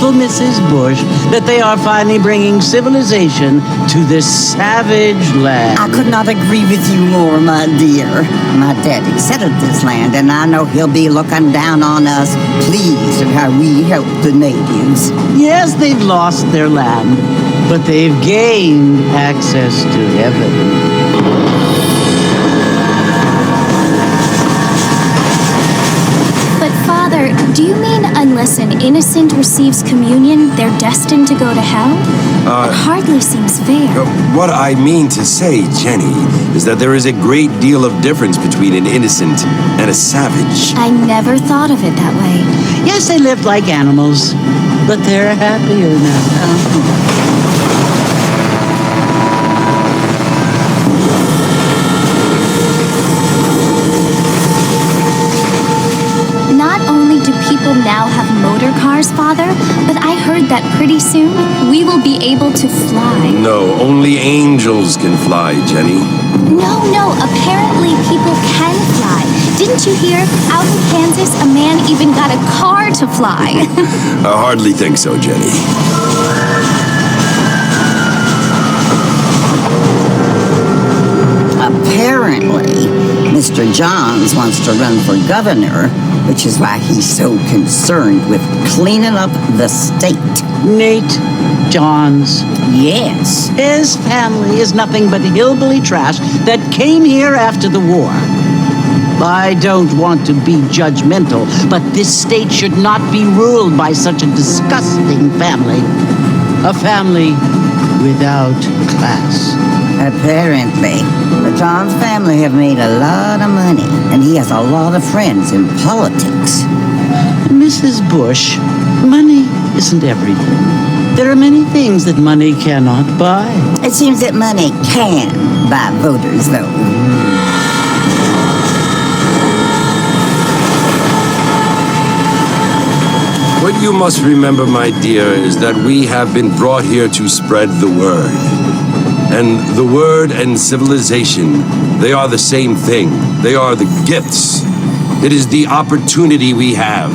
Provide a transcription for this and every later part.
beautiful Mrs. Bush that they are finally bringing civilization to this savage land. I could not agree with you more, my dear. My daddy settled this land, and I know he'll be looking down on us, pleased at how we help the natives. Yes, they've lost their land, but they've gained access to heaven. Father, do you mean unless an innocent receives communion, they're destined to go to hell? It hardly seems fair. What I mean to say, Jenny, is that there is a great deal of difference between an innocent and a savage. I never thought of it that way. Yes, they lived like animals, but they're happier now. People now have motor cars, Father, but I heard that pretty soon we will be able to fly. No, only angels can fly, Jenny. No, apparently people can fly. Didn't you hear? Out in Kansas, a man even got a car to fly. I hardly think so, Jenny. Apparently, Mr. Johns wants to run for governor, which is why he's so concerned with cleaning up the state. Nate Johns. Yes. His family is nothing but hillbilly trash that came here after the war. I don't want to be judgmental, but this state should not be ruled by such a disgusting family. A family without class. Apparently, the Johns family have made a lot of money, and he has a lot of friends in politics. Mrs. Bush, money isn't everything. There are many things that money cannot buy. It seems that money can buy voters, though. What you must remember, my dear, is that we have been brought here to spread the word. And the word and civilization, they are the same thing. They are the gifts. It is the opportunity we have,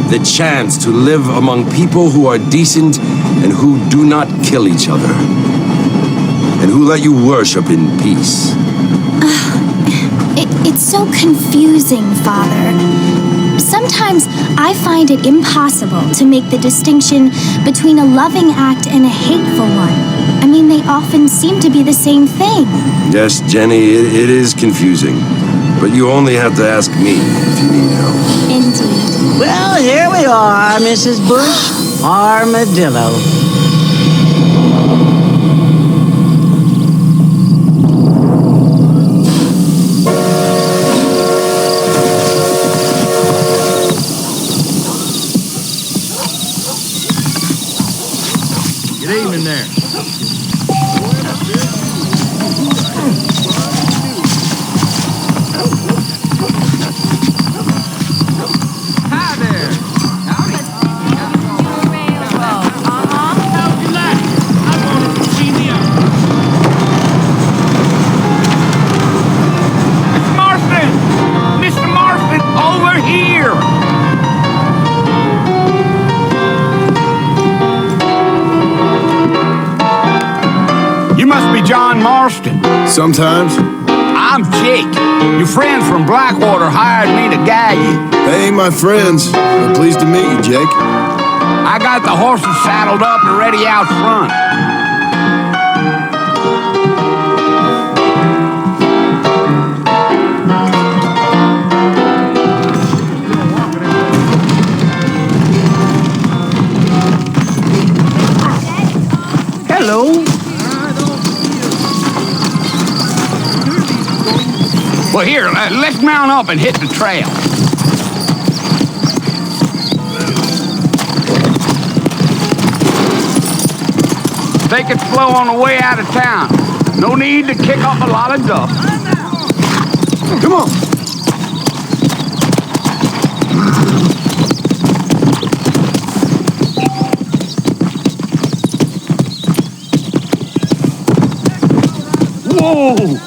the chance to live among people who are decent and who do not kill each other, and who let you worship in peace. It's so confusing, Father. Sometimes I find it impossible to make the distinction between a loving act and a hateful one. I mean, they often seem to be the same thing. Yes, Jenny, it is confusing. But you only have to ask me if you need help. Indeed. Well, here we are, Mrs. Bush. Armadillo. Good evening there. Hi there. Howdy. How'd you like? I wanted to see the Mr. Marston! Mr. Marston, over here! You must be John Marston. Sometimes. I'm Jake. Your friends from Blackwater hired me to guide you. They ain't my friends. But pleased to meet you, Jake. I got the horses saddled up and ready out front. Hello. Well, here, let's mount up and hit the trail. Take it slow on the way out of town. No need to kick up a lot of dust. Come on. Whoa!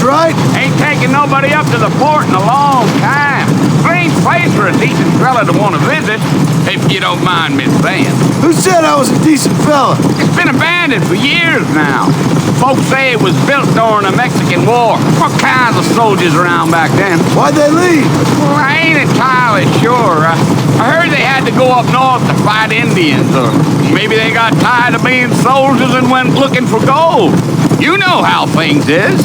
right. Ain't taking nobody up to the fort in a long time. Strange place for a decent fella to want to visit, if you don't mind me saying. Who said I was a decent fella? It's been abandoned for years now. Folks say it was built during the Mexican War. All kinds of soldiers around back then. Why'd they leave? Well, I ain't entirely sure. I heard they had to go up north to fight Indians, or maybe they got tired of being soldiers and went looking for gold. You know how things is.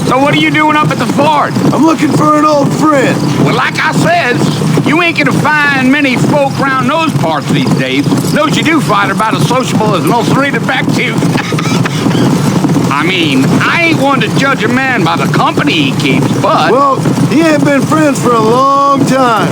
So what are you doing up at the fort? I'm looking for an old friend. Well, like I says, you ain't gonna find many folk around those parts these days. Those you do find are about as sociable as an ulcerated back tooth. I mean, I ain't one to judge a man by the company he keeps, but... Well, he ain't been friends for a long time.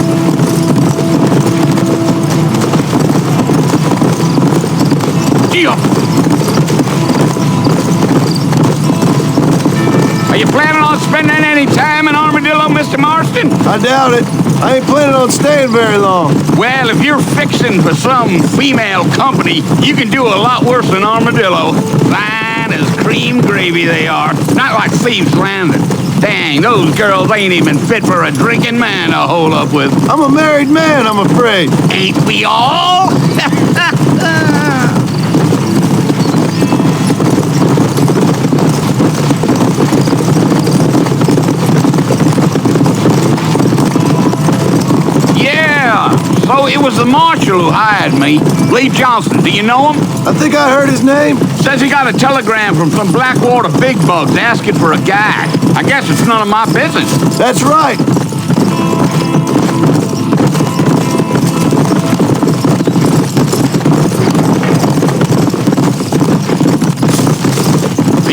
Are you planning on spending any time in Armadillo, Mr. Marston? I doubt it. I ain't planning on staying very long. Well, if you're fixing for some female company, you can do a lot worse than Armadillo. Fine as cream gravy they are. Not like Thieves Landing. Dang, those girls ain't even fit for a drinking man to hole up with. I'm a married man, I'm afraid. Ain't we all? So it was the marshal who hired me, Lee Johnson. Do you know him? I think I heard his name. Says he got a telegram from some Blackwater big bugs asking for a guy. I guess it's none of my business. That's right.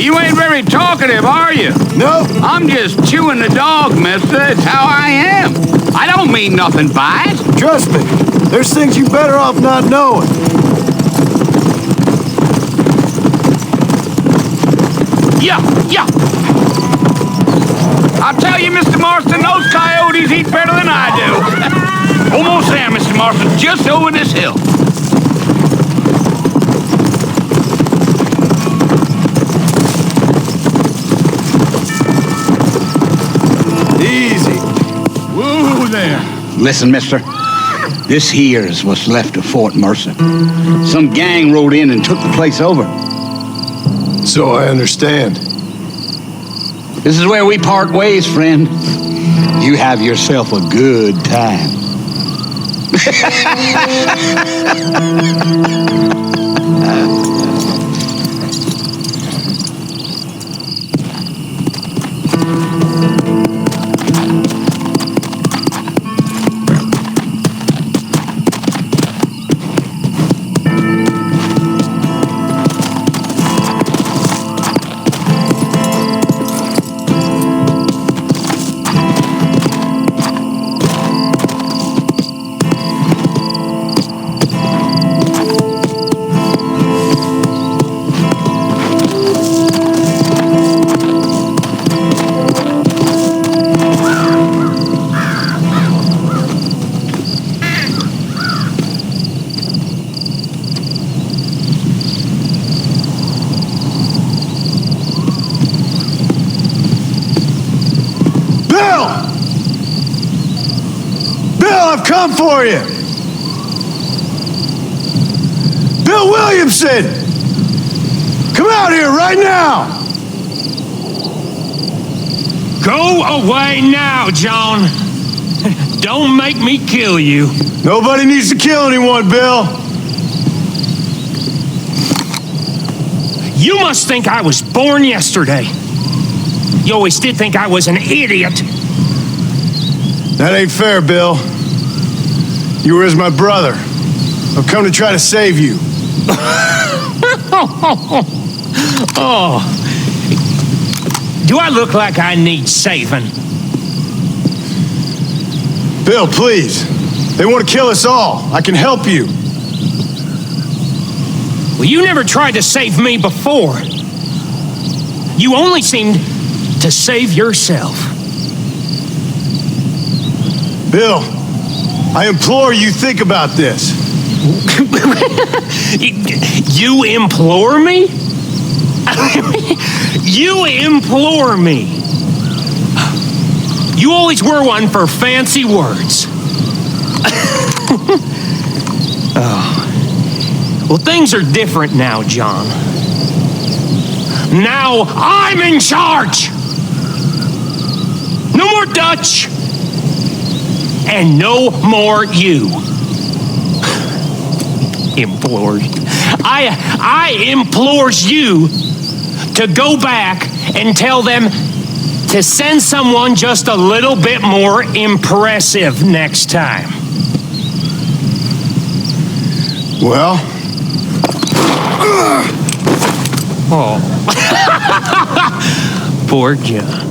You ain't very talkative, are you? No. I'm just chewing the dog, mister. It's how I am. I don't mean nothing by it. Trust me, there's things you better off not knowing. Yeah. I'll tell you, Mr. Marston, those coyotes eat better than I do. Almost there, Mr. Marston, just over this hill. Easy. Whoa there. Listen, mister. This here's what's left of Fort Mercer. Some gang rode in and took the place over. So I understand. This is where we part ways, friend. You have yourself a good time. I've come for you! Bill Williamson! Come out here right now! Go away now, John. Don't make me kill you. Nobody needs to kill anyone, Bill. You must think I was born yesterday. You always did think I was an idiot. That ain't fair, Bill. You were as my brother. I've come to try to save you. Oh. Do I look like I need saving? Bill, please. They want to kill us all. I can help you. Well, you never tried to save me before. You only seemed to save yourself. Bill, I implore you, think about this. You implore me? You implore me. You always were one for fancy words. Oh. Well, things are different now, John. Now I'm in charge. No more Dutch. And no more you. Implores. I implores you to go back and tell them to send someone just a little bit more impressive next time. Well? Oh. Poor John.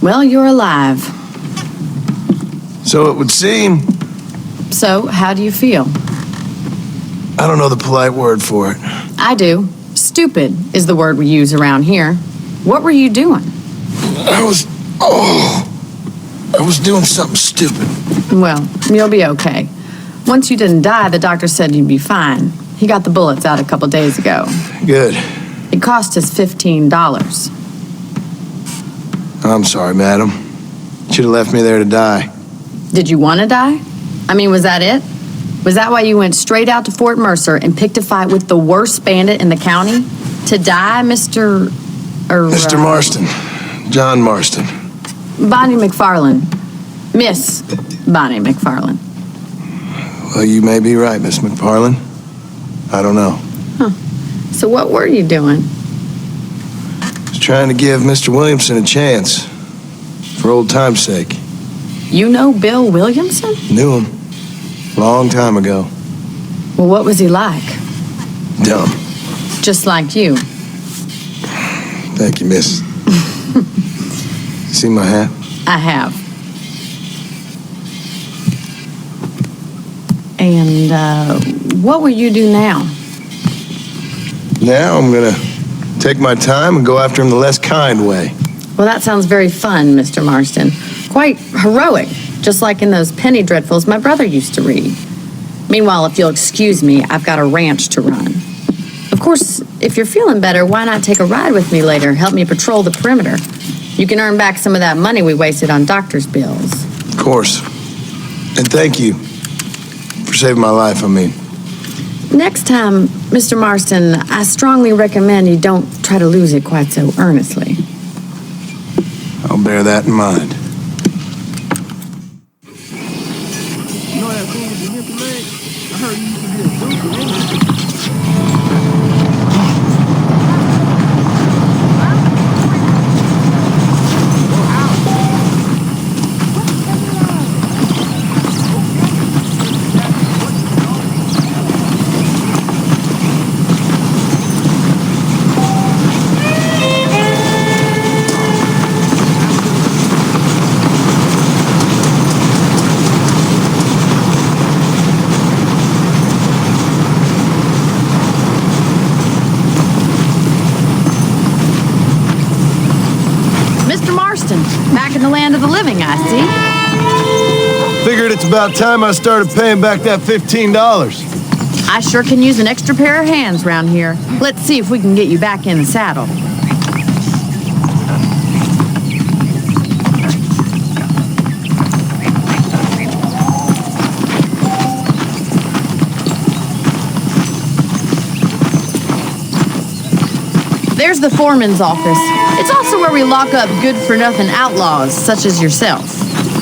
Well, you're alive. So it would seem. So, how do you feel? I don't know the polite word for it. I do. Stupid is the word we use around here. What were you doing? I was doing something stupid. Well, you'll be okay. Once you didn't die, the doctor said you'd be fine. He got the bullets out a couple days ago. Good. It cost us $15. I'm sorry, madam. Should have left me there to die. Did you want to die? I mean, was that it? Was that why you went straight out to Fort Mercer and picked a fight with the worst bandit in the county? To die, Mr. Mr. Marston. John Marston. Bonnie McFarlane. Miss Bonnie McFarlane. Well, you may be right, Miss McFarlane. I don't know. Huh. So what were you doing? I was trying to give Mr. Williamson a chance. For old time's sake. You know Bill Williamson? Knew him. Long time ago. Well, what was he like? Dumb. Just like you. Thank you, miss. See my hat? I have. And, what will you do now? Now I'm gonna take my time and go after him the less kind way. Well, that sounds very fun, Mr. Marston. Quite heroic, just like in those penny dreadfuls my brother used to read. Meanwhile, if you'll excuse me, I've got a ranch to run. Of course, if you're feeling better, why not take a ride with me later? Help me patrol the perimeter. You can earn back some of that money we wasted on doctor's bills. Of course. And thank you for saving my life, I mean. Next time, Mr. Marston, I strongly recommend you don't try to lose it quite so earnestly. I'll bear that in mind. You know that food with the hippie leg? I heard you used to be a dude. Back in the land of the living, I see. Figured it's about time I started paying back that $15. I sure can use an extra pair of hands round here. Let's see if we can get you back in the saddle. There's the foreman's office. It's also where we lock up good-for-nothing outlaws, such as yourself.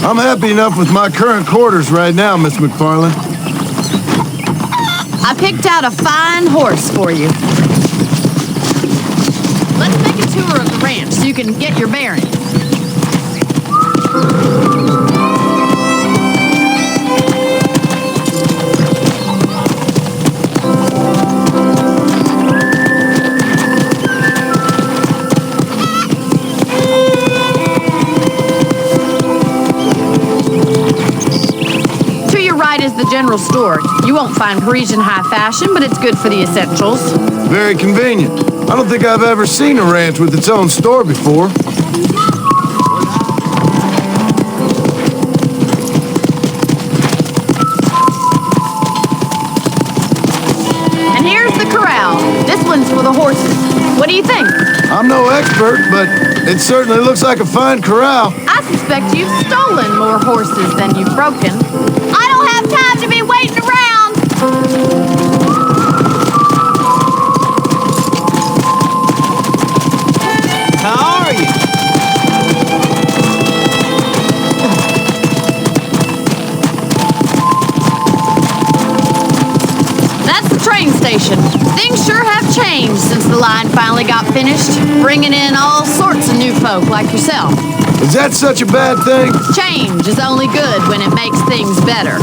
I'm happy enough with my current quarters right now, Miss McFarland. I picked out a fine horse for you. Let's make a tour of the ranch so you can get your bearings. To your right is the general store. You won't find Parisian high fashion, but it's good for the essentials. Very convenient. I don't think I've ever seen a ranch with its own store before. And here's the corral. This one's for the horses. What do you think? I'm no expert, but it certainly looks like a fine corral. I suspect you've stolen more horses than you've broken. I don't have time to be waiting around. How are you? That's the train station. Things sure have changed since the line finally got finished, bringing in all sorts of new folk like yourself. Is that such a bad thing? Change is only good when it makes things better.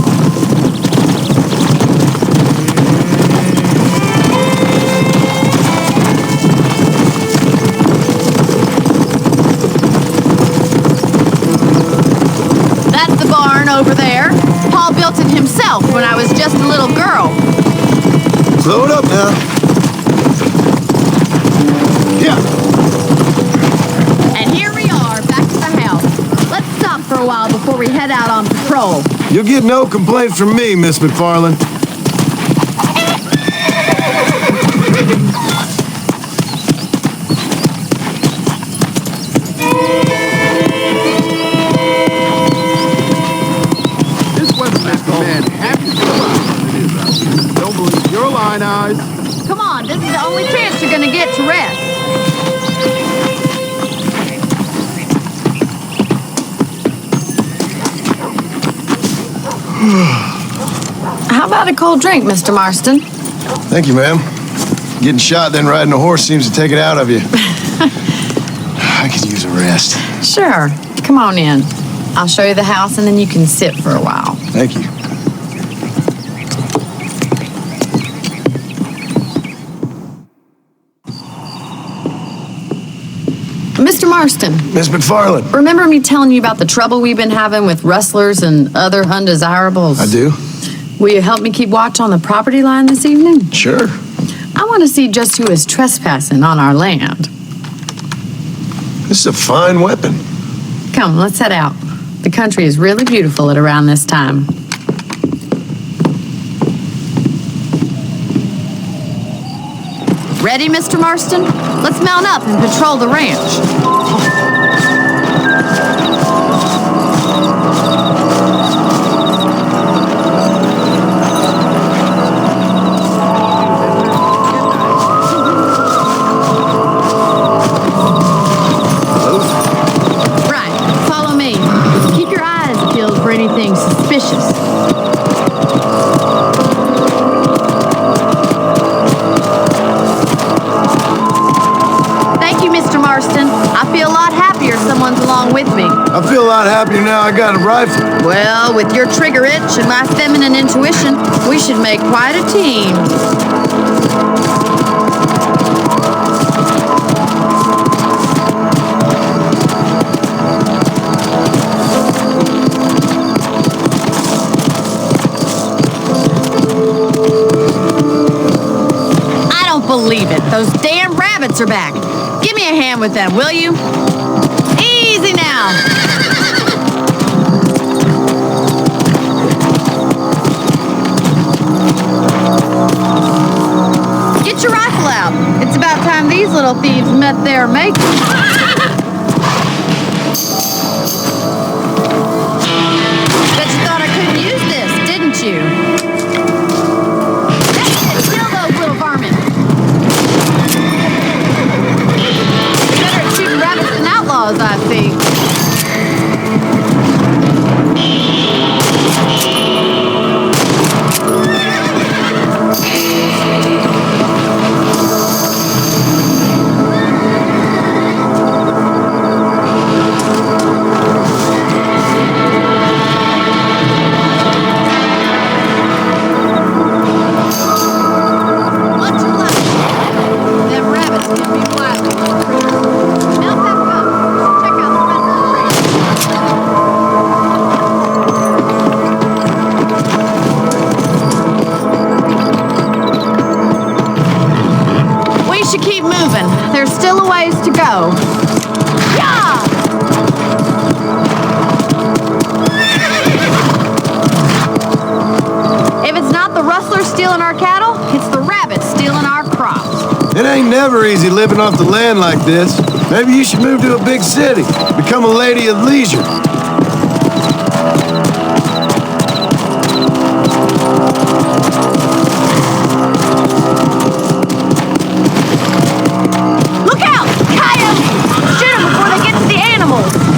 That's the barn over there. Paul built it himself when I was just a little girl. Slow it up now. Yeah. And here we are, back to the house. Let's stop for a while before we head out on patrol. You'll get no complaints from me, Miss McFarland. This Westminster man happy to alive. Don't believe your lying eyes. Come on, this is the only chance you're gonna get to rest. How about a cold drink, Mr. Marston? Thank you, ma'am. Getting shot, then riding a horse seems to take it out of you. I could use a rest. Sure. Come on in. I'll show you the house and then you can sit for a while. Thank you. Mr. Marston, Miss McFarland. remember me telling you about the trouble we've been having with rustlers and other undesirables? I do? Will you help me keep watch on the property line this evening? Sure. I want to see just who is trespassing on our land. This is a fine weapon. Come, let's head out. The country is really beautiful at around this time. Ready, Mr. Marston? Let's mount up and patrol the ranch. Right, follow me. Keep your eyes peeled for anything suspicious. Thank you, Mr. Marston. I feel a lot happier someone's along with me. I feel a lot happier now I got a rifle. Well, with your trigger itch and my feminine intuition, we should make quite a team. I don't believe it. Those damn rabbits are back. Give me a hand with them, will you? Easy now. Get your rifle out. It's about time these little thieves met their mate. Bet you thought I couldn't use this, didn't you? That's it. Kill those little varmints. keep moving. There's still a ways to go. Yeah! If it's not the rustlers stealing our cattle, it's the rabbits stealing our crops. It ain't never easy living off the land like this. Maybe you should move to a big city, become a lady of leisure. Look out! Coyotes! Shoot them before they get to the animals!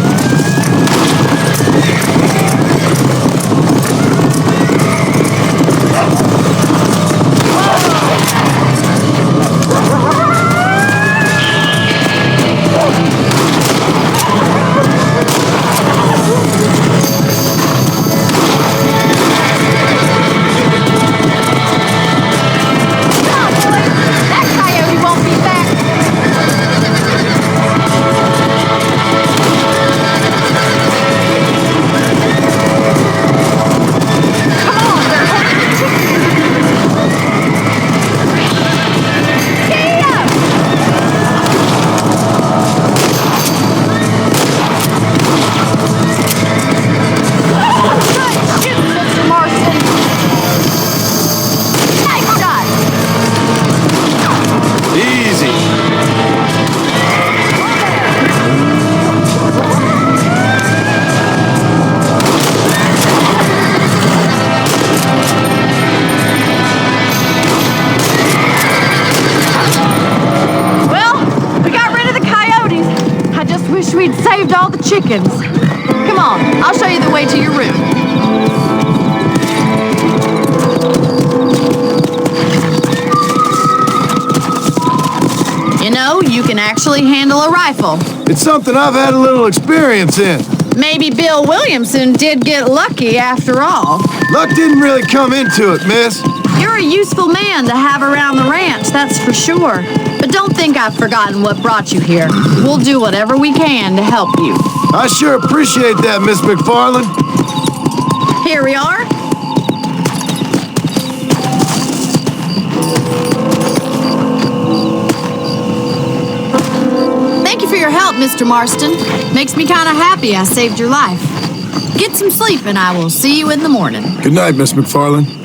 We'd saved all the chickens. Come on, I'll show you the way to your room. You know, you can actually handle a rifle. It's something I've had a little experience in. Maybe Bill Williamson did get lucky after all. Luck didn't really come into it, miss. You're a useful man to have around the ranch, that's for sure. But don't think I've forgotten what brought you here. We'll do whatever we can to help you. I sure appreciate that, Miss McFarland. Here we are. Thank you for your help, Mr. Marston. Makes me kind of happy I saved your life. Get some sleep and I will see you in the morning. Good night, Miss McFarland.